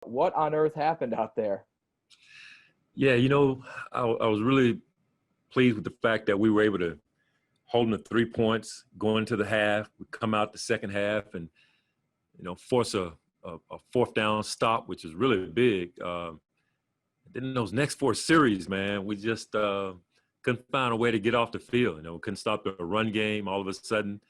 What on earth happened out there? Yeah, I was really pleased with the fact that we were able to hold them to 3 points going into the half. We come out the second half and, force a fourth down stop, which is really big. Then in those next 4 series, man, we just couldn't find a way to get off the field. Couldn't stop the run game. All of a sudden,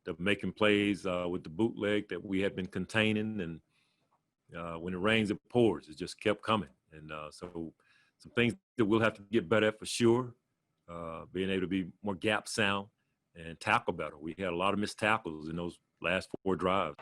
they're making plays with the bootleg that we had been containing. And when it rains, it pours. It just kept coming. And so some things that we'll have to get better at for sure, being able to be more gap sound and tackle better. We had a lot of missed tackles in those last 4 drives.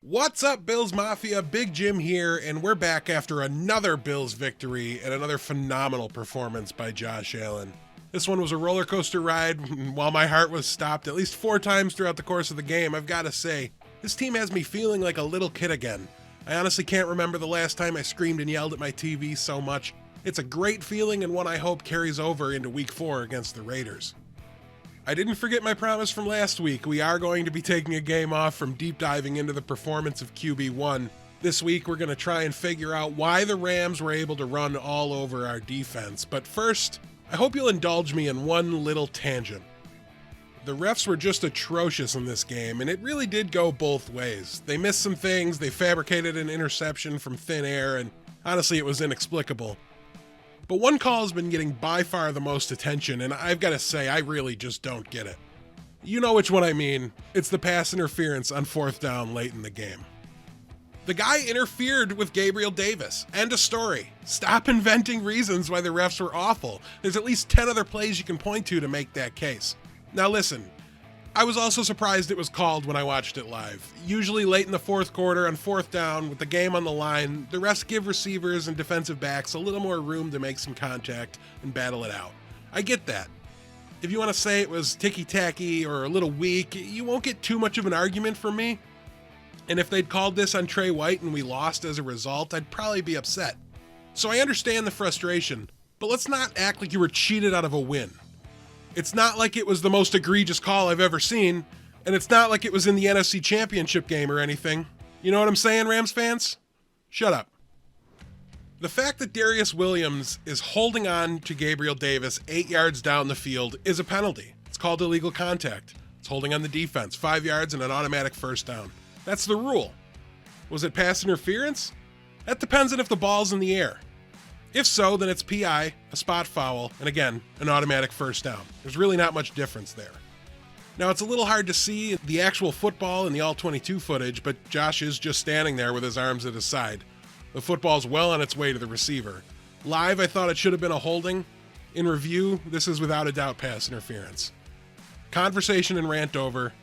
What's up, Bills Mafia? Big Jim here, and we're back after another Bills victory and another phenomenal performance by Josh Allen. This one was a roller coaster ride. While my heart was stopped at least 4 times throughout the course of the game, I've got to say, this team has me feeling like a little kid again. I honestly can't remember the last time I screamed and yelled at my TV so much. It's a great feeling and one I hope carries over into Week 4 against the Raiders. I didn't forget my promise from last week. We are going to be taking a game off from deep diving into the performance of QB1. This week we're going to try and figure out why the Rams were able to run all over our defense. But first, I hope you'll indulge me in one little tangent. The refs were just atrocious in this game, and it really did go both ways. They missed some things, they fabricated an interception from thin air, and honestly it was inexplicable. But one call has been getting by far the most attention, and I've got to say, I really just don't get it. You know which one I mean. It's the pass interference on 4th down late in the game. The guy interfered with Gabriel Davis. End of story. Stop inventing reasons why the refs were awful. There's at least 10 other plays you can point to make that case. Now listen, I was also surprised it was called when I watched it live. Usually late in the 4th quarter on 4th down with the game on the line, the refs give receivers and defensive backs a little more room to make some contact and battle it out. I get that. If you want to say it was ticky-tacky or a little weak, you won't get too much of an argument from me. And if they'd called this on Trey White and we lost as a result, I'd probably be upset. So I understand the frustration, but let's not act like you were cheated out of a win. It's not like it was the most egregious call I've ever seen, and it's not like it was in the NFC Championship game or anything. You know what I'm saying, Rams fans? Shut up. The fact that Darius Williams is holding on to Gabriel Davis 8 yards down the field is a penalty. It's called illegal contact. It's holding on the defense, 5 yards and an automatic first down. That's the rule. Was it pass interference? That depends on if the ball's in the air. If so, then it's PI, a spot foul, and again, an automatic first down. There's really not much difference there. Now, it's a little hard to see the actual football in the All-22 footage, but Josh is just standing there with his arms at his side. The football's well on its way to the receiver. Live, I thought it should have been a holding. In review, this is without a doubt pass interference. Conversation and rant over.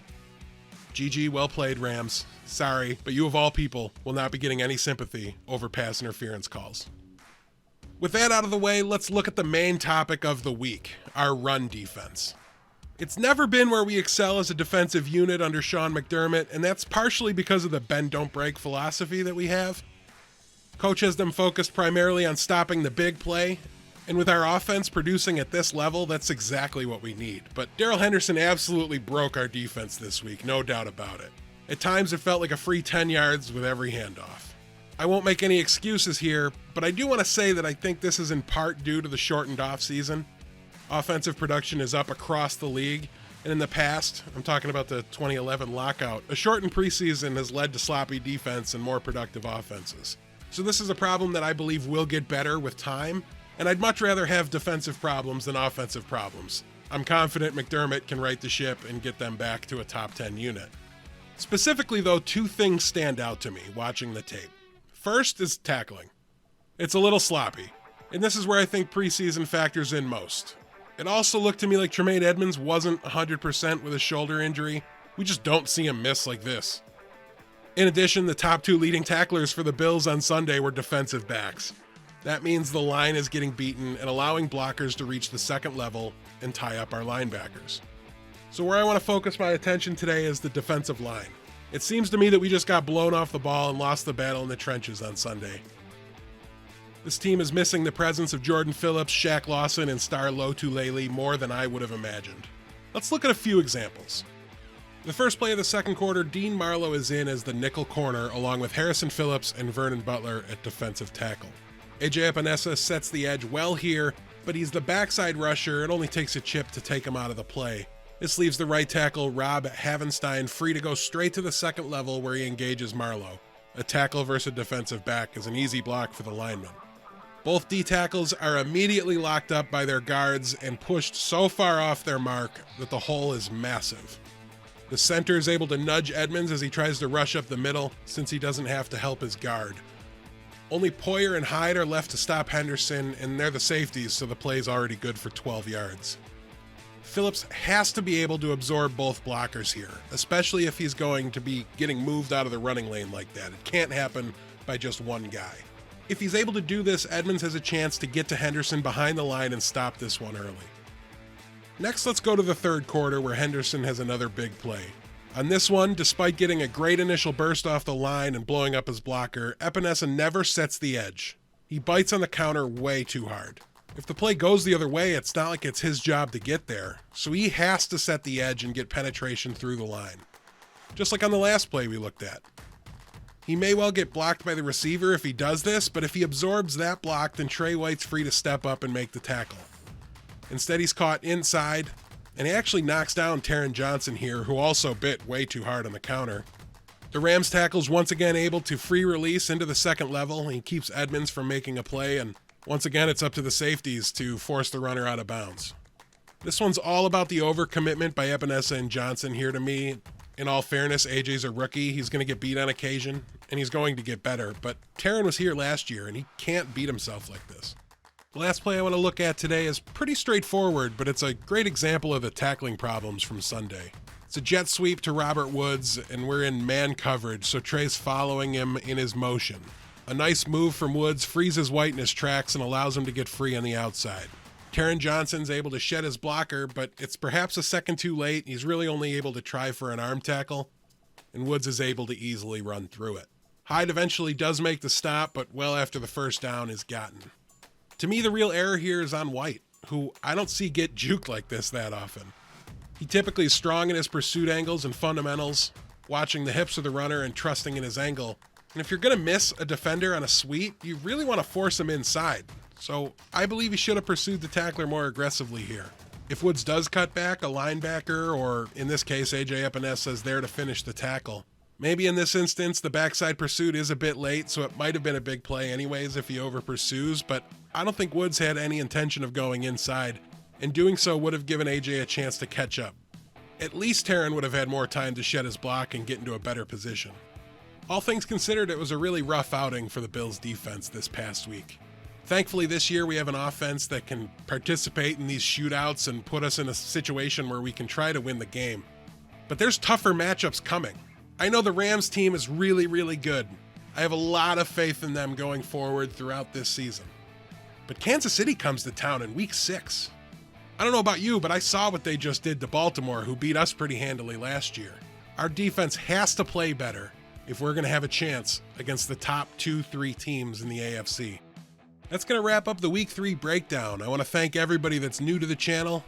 GG, well played, Rams. Sorry, but you of all people will not be getting any sympathy over pass interference calls. With that out of the way, let's look at the main topic of the week, our run defense. It's never been where we excel as a defensive unit under Sean McDermott, and that's partially because of the bend don't break philosophy that we have. Coach has them focused primarily on stopping the big play, and with our offense producing at this level, that's exactly what we need. But Daryl Henderson absolutely broke our defense this week, no doubt about it. At times it felt like a free 10 yards with every handoff. I won't make any excuses here, but I do want to say that I think this is in part due to the shortened offseason. Offensive production is up across the league, and in the past, I'm talking about the 2011 lockout, a shortened preseason has led to sloppy defense and more productive offenses. So this is a problem that I believe will get better with time, and I'd much rather have defensive problems than offensive problems. I'm confident McDermott can right the ship and get them back to a top 10 unit. Specifically though, 2 things stand out to me watching the tape. First is tackling. It's a little sloppy, and this is where I think preseason factors in most. It also looked to me like Tremaine Edmonds wasn't 100% with a shoulder injury. We just don't see him miss like this. In addition, the top 2 leading tacklers for the Bills on Sunday were defensive backs. That means the line is getting beaten and allowing blockers to reach the second level and tie up our linebackers. So where I want to focus my attention today is the defensive line. It seems to me that we just got blown off the ball and lost the battle in the trenches on Sunday. This team is missing the presence of Jordan Phillips, Shaq Lawson, and star Lotulelei more than I would have imagined. Let's look at a few examples. The first play of the second quarter, Dean Marlowe is in as the nickel corner along with Harrison Phillips and Vernon Butler at defensive tackle. AJ Epinesa sets the edge well here, but he's the backside rusher. It only takes a chip to take him out of the play. This leaves the right tackle, Rob Havenstein, free to go straight to the second level where he engages Marlowe. A tackle versus a defensive back is an easy block for the lineman. Both D tackles are immediately locked up by their guards and pushed so far off their mark that the hole is massive. The center is able to nudge Edmonds as he tries to rush up the middle since he doesn't have to help his guard. Only Poyer and Hyde are left to stop Henderson, and they're the safeties, so the play's already good for 12 yards. Phillips has to be able to absorb both blockers here, especially if he's going to be getting moved out of the running lane like that. It can't happen by just one guy. If he's able to do this, Edmonds has a chance to get to Henderson behind the line and stop this one early. Next, let's go to the third quarter where Henderson has another big play. On this one, despite getting a great initial burst off the line and blowing up his blocker, Epinesa never sets the edge. He bites on the counter way too hard. If the play goes the other way, it's not like it's his job to get there, so he has to set the edge and get penetration through the line. Just like on the last play we looked at. He may well get blocked by the receiver if he does this, but if he absorbs that block, then Trey White's free to step up and make the tackle. Instead, he's caught inside, and he actually knocks down Taron Johnson here, who also bit way too hard on the counter. The Rams tackle's once again able to free release into the second level, and he keeps Edmonds from making a play, and once again it's up to the safeties to force the runner out of bounds. This one's all about the overcommitment by Epinesa and Johnson here to me. In all fairness, AJ's a rookie. He's going to get beat on occasion, and he's going to get better, but Taron was here last year, and he can't beat himself like this. The last play I want to look at today is pretty straightforward, but it's a great example of the tackling problems from Sunday. It's a jet sweep to Robert Woods, and we're in man coverage, so Trey's following him in his motion. A nice move from Woods freezes White in his tracks and allows him to get free on the outside. Taron Johnson's able to shed his blocker, but it's perhaps a second too late. He's really only able to try for an arm tackle, and Woods is able to easily run through it. Hyde eventually does make the stop, but well after the first down is gotten. To me, the real error here is on White, who I don't see get juked like this that often. He typically is strong in his pursuit angles and fundamentals, watching the hips of the runner and trusting in his angle. And if you're going to miss a defender on a sweep, you really want to force him inside. So I believe he should have pursued the tackler more aggressively here. If Woods does cut back, a linebacker, or in this case, AJ Epinesa is there to finish the tackle. Maybe in this instance, the backside pursuit is a bit late, so it might have been a big play anyways if he over pursues, but I don't think Woods had any intention of going inside, and doing so would have given AJ a chance to catch up. At least Taron would have had more time to shed his block and get into a better position. All things considered, it was a really rough outing for the Bills defense this past week. Thankfully, this year we have an offense that can participate in these shootouts and put us in a situation where we can try to win the game. But there's tougher matchups coming. I know the Rams team is really, really good. I have a lot of faith in them going forward throughout this season. But Kansas City comes to town in week 6. I don't know about you, but I saw what they just did to Baltimore, who beat us pretty handily last year. Our defense has to play better if we're going to have a chance against the top 2-3 teams in the AFC. That's going to wrap up the Week 3 breakdown. I want to thank everybody that's new to the channel.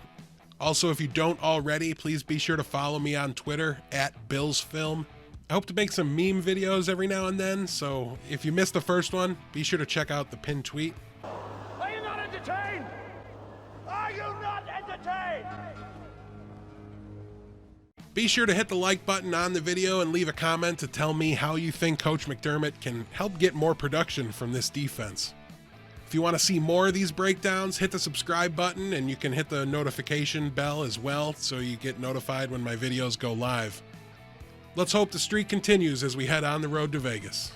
Also, if you don't already, please be sure to follow me on Twitter @BillsFilm. I hope to make some meme videos every now and then, so if you missed the first one, be sure to check out the pinned tweet. Are you not entertained? Are you not entertained? Be sure to hit the like button on the video and leave a comment to tell me how you think Coach McDermott can help get more production from this defense. If you want to see more of these breakdowns, hit the subscribe button, and you can hit the notification bell as well so you get notified when my videos go live. Let's hope the streak continues as we head on the road to Vegas.